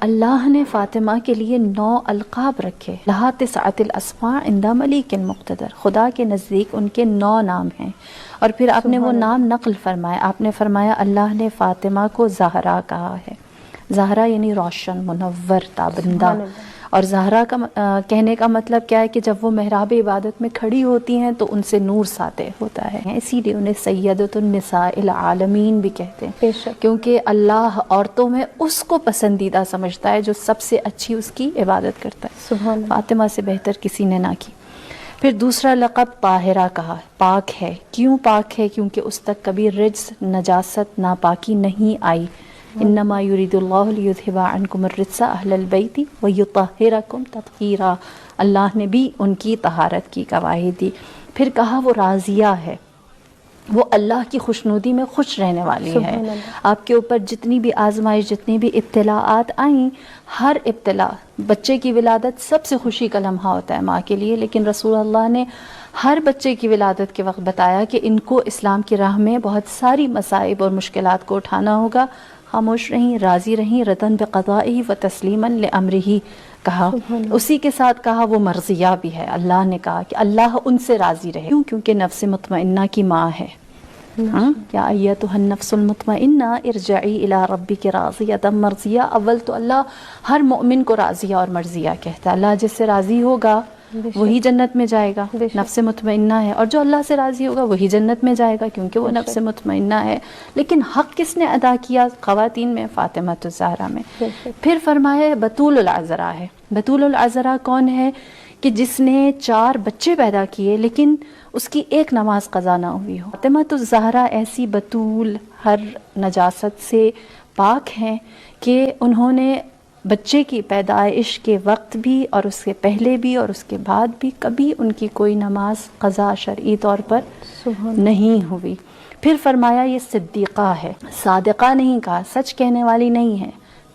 اللہ نے فاطمہ کے لیے 9 القاب رکھے، لہا تسعۃ الاسماء عند ملیک مقتدر، خدا کے نزدیک ان کے 9 نام ہیں۔ اور پھر آپ نے وہ نام نقل فرمائے، آپ نے فرمایا اللہ نے فاطمہ کو زہرا کہا ہے۔ زہرا یعنی روشن، منور، تابندہ۔ اور زہرا کا کہنے کا مطلب کیا ہے کہ جب وہ محراب عبادت میں کھڑی ہوتی ہیں تو ان سے نور ساطع ہوتا ہے، اسی لیے انہیں سیدۃ النساء العالمین بھی کہتے ہیں، کیونکہ اللہ عورتوں میں اس کو پسندیدہ سمجھتا ہے جو سب سے اچھی اس کی عبادت کرتا ہے۔ سبحان اللہ۔ فاطمہ سے بہتر کسی نے نہ کی۔ پھر دوسرا لقب طاہرہ کہا، پاک ہے۔ کیوں پاک ہے؟ کیونکہ اس تک کبھی رجس، نجاست، ناپاکی نہیں آئی۔ انما یرید اللہ لیذھب عنکم الرجس اہل البیت ویطہرکم تطہیرا، اللہ نے بھی ان کی طہارت کی گواہی دی۔ پھر کہا وہ راضیہ ہے، وہ اللہ کی خوشنودی میں خوش رہنے والی ہے۔ آپ کے اوپر جتنی بھی آزمائش، جتنی بھی ابتلاءات آئیں، ہر ابتلا، بچے کی ولادت سب سے خوشی کا لمحہ ہوتا ہے ماں کے لیے، لیکن رسول اللہ نے ہر بچے کی ولادت کے وقت بتایا کہ ان کو اسلام کی راہ میں بہت ساری مصائب اور مشکلات کو اٹھانا ہوگا۔ خاموش رہیں، راضی رہیں، رضاً بقضائہ و تسلیماً لامرہ کہا۔ اسی کے ساتھ کہا وہ مرضیہ بھی ہے، اللہ نے کہا کہ اللہ ان سے راضی رہے، کیوں؟ کیونکہ نفس مطمئنہ کی ماں ہے۔ یا ایتھا النفس المطمئنہ ارجعی الی ربک راضیۃ مرضیہ۔ اول تو اللہ ہر مومن کو راضیہ اور مرضیہ کہتا ہے، اللہ جس سے راضی ہوگا وہی جنت میں جائے گا، نفس مطمئنہ ہے، اور جو اللہ سے راضی ہوگا وہی جنت میں جائے گا کیونکہ وہ نفس مطمئنہ ہے۔ لیکن حق کس نے ادا کیا خواتین میں؟ فاطمہ الزہرا میں۔ پھر فرمایا بطول العذراء ہے۔ بطول العذراء کون ہے؟ کہ جس نے 4 بچے پیدا کیے لیکن اس کی ایک نماز قضا نہ ہوئی ہو۔ فاطمہ الزہرا ایسی بطول، ہر نجاست سے پاک ہیں کہ انہوں نے بچے کی پیدائش کے وقت بھی اور اس سے پہلے بھی اور اس کے بعد بھی کبھی ان کی کوئی نماز قضا شرعی طور پر نہیں ہوئی۔ پھر فرمایا یہ صدیقہ ہے، صادقہ نہیں کہا، سچ کہنے والی نہیں ہے،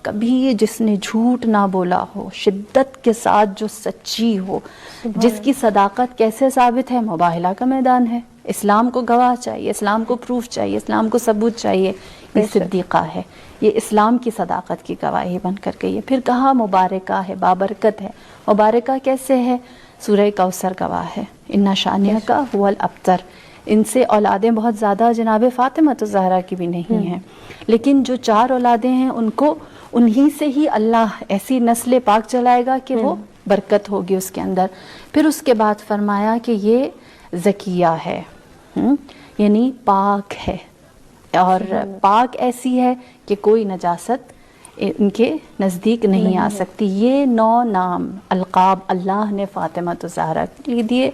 کبھی جس نے جھوٹ نہ بولا ہو، شدت کے ساتھ جو سچی ہو، جس کی صداقت کیسے ثابت ہے؟ مباہلہ کا میدان ہے، اسلام کو گواہ چاہیے، اسلام کو پروف چاہیے، اسلام کو ثبوت چاہیے، یہ صدیقہ ہے، یہ اسلام کی صداقت کی گواہی بن کر گئی ہے۔ پھر کہا مبارکہ ہے، بابرکت ہے۔ مبارکہ کیسے ہے؟ سورہ کوثر گواہ ہے، اِنَّ شَانِئَکَ هُوَ الْأَبْتَرُ۔ ان سے اولادیں بہت زیادہ جناب فاطمہ الزہرا کی بھی نہیں ہیں، لیکن جو 4 اولادیں ہیں ان کو انہی سے ہی اللہ ایسی نسل پاک چلائے گا کہ وہ برکت ہوگی اس کے اندر۔ پھر اس کے بعد فرمایا کہ یہ زکیہ ہے، یعنی پاک ہے، اور پاک ایسی ہے کہ کوئی نجاست ان کے نزدیک نہیں آ سکتی۔ یہ 9 نام القاب اللہ نے فاطمہ الزہرا کے لیے دیے۔